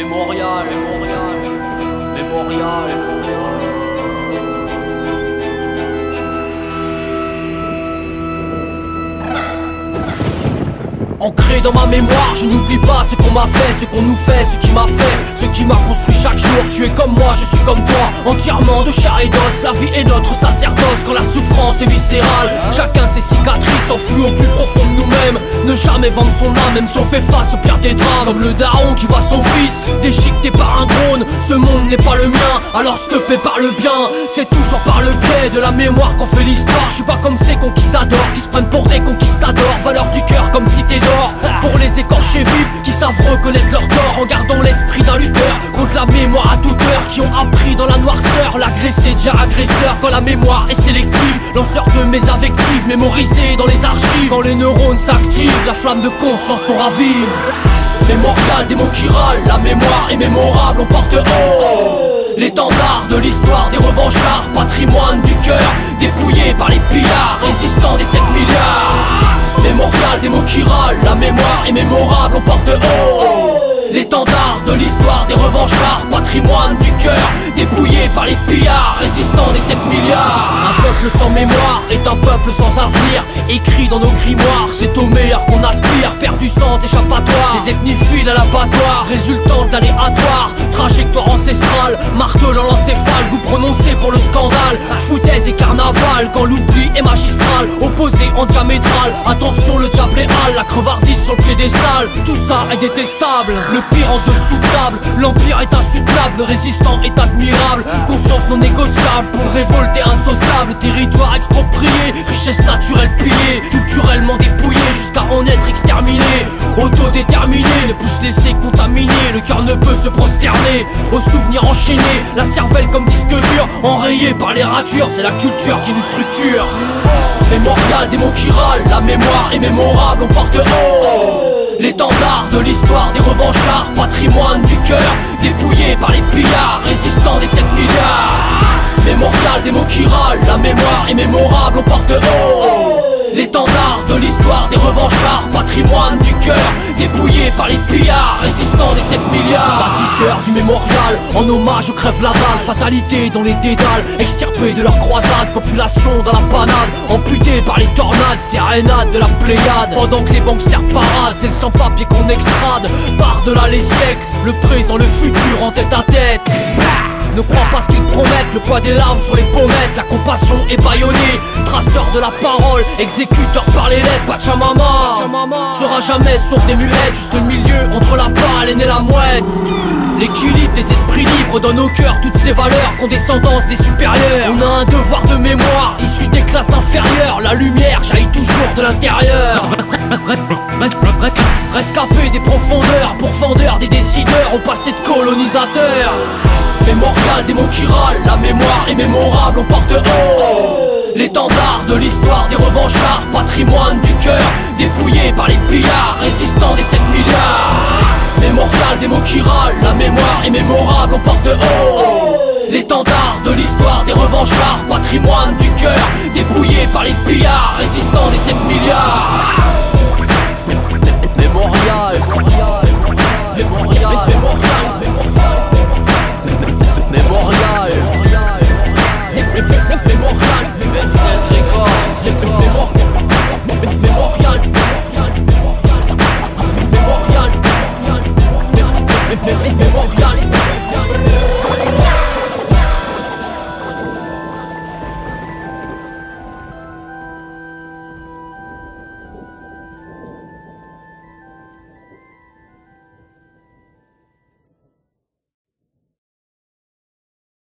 Mémorial, mémorial, mémorial. Ancré dans ma mémoire, je n'oublie pas ce qu'on m'a fait, ce qu'on nous fait, ce qui m'a fait, ce qui m'a construit chaque jour. Tu es comme moi, je suis comme toi, entièrement de chair et d'os. La vie est notre sacerdoce quand la souffrance est viscérale. Chacun ses cicatrices enfouies au plus profond de nous-mêmes. Ne jamais vendre son âme, même si on fait face au pire des drames. Comme le daron qui voit son fils déchiqueté par un drone. Ce monde n'est pas le mien, alors stoppé par le bien. C'est toujours par le biais de la mémoire qu'on fait l'histoire. Je suis pas comme ces conquistadors qui se prennent pour des conquistadors. Valeur du cœur comme cité d'or. Pour les écorchés vifs qui savent reconnaître leur tort en gardant l'esprit d'un lutteur contre la mémoire à toute heure, qui ont appris dans la noirceur l'agressé devient agresseur quand la mémoire est sélective. Lanceur de mes invectives mémorisées dans les archives. Quand les neurones s'activent, la flamme de conscience on ravive. Mémorial, des mots qui râlent, la mémoire est mémorable, on porte haut l'étendard de l'histoire des revanchards, patrimoine du cœur, dépouillé par les pillards, résistants des 7 milliards. Mémorial, des mots qui râlent, la mémoire est mémorable, on porte haut l'étendard de l'histoire des revanchards, patrimoine du cœur, dépouillé par les pillards, résistants des 7 milliards. Un peuple sans mémoire est un peuple sans avenir, écrit dans nos grimoires, c'est au meilleur qu'on aspire, perdu sans échappatoire. Les ethnies filent à l'abattoir, résultant de l'aléatoire, trajectoire ancestrale, martelant l'encéphale, goût prononcé pour le scandale, foutaise et carnaval, quand l'oubli est magistral, opposé en diamétral, attention le diable est hâle, la crevardise sur le piédestal, tout ça est détestable. Le pire en dessous de table, l'empire est insoutenable, le résistant est admirable, conscience non négociable, pour révolter insociable, territoire exproprié, richesse naturelle pillée, culturellement dépouillé jusqu'à en être exterminé, autodéterminé, ne peut se laisser contaminer, le cœur ne peut se prosterner, aux souvenirs enchaînés, la cervelle comme disque dur, enrayée par les ratures, c'est la culture qui nous structure. Mémorial, des mots qui râlent, la mémoire est mémorable, on porte haut l'étendard de l'histoire des revanchards, patrimoine du cœur, dépouillé par les pillards, résistants des 7 milliards. Mémorial, des mots qui râlent, la mémoire est mémorable, on porte haut l'étendard de l'histoire des revanchards, patrimoine du cœur, dépouillé par les pillards, résistants des 7 milliards. Bâtisseurs du mémorial, en hommage aux crèves la dalle, fatalité dans les dédales, extirpés de leur croisade, population dans la panade, amputée par les tornades, sérénade de la Pléiade. Pendant que les banksters paradent, c'est le sans-papier qu'on extrade, par-delà les siècles, le présent, le futur en tête à tête. Ne crois pas ce qu'ils promettent, le poids des larmes sur les pommettes, la compassion est bâillonnée, traceur de la parole, exécuteur par les lettres, Pachamama sera jamais sourd des muettes, juste le milieu entre la baleine et la mouette. L'équilibre des esprits libres donne au cœur toutes ces valeurs, condescendance des supérieurs. On a un devoir de mémoire, issu des classes inférieures, la lumière jaillit toujours de l'intérieur. Rescapé des profondeurs, pourfendeur des décideurs, au passé de colonisateurs. Mémorial, des mots qui râlent, la mémoire est mémorable, on porte haut l'étendard de l'histoire des revanchards, patrimoine du cœur, dépouillé par les pillards, résistants des 7 milliards. Mémorial, des mots qui râlent, la mémoire est mémorable, on porte haut l'étendard de l'histoire des revanchards, patrimoine du cœur, dépouillé par les pillards, résistants des 7 milliards. Mémorial, mémorial, mémorial, mémorial. Mémorial, mémorial, mémorial, mémorial.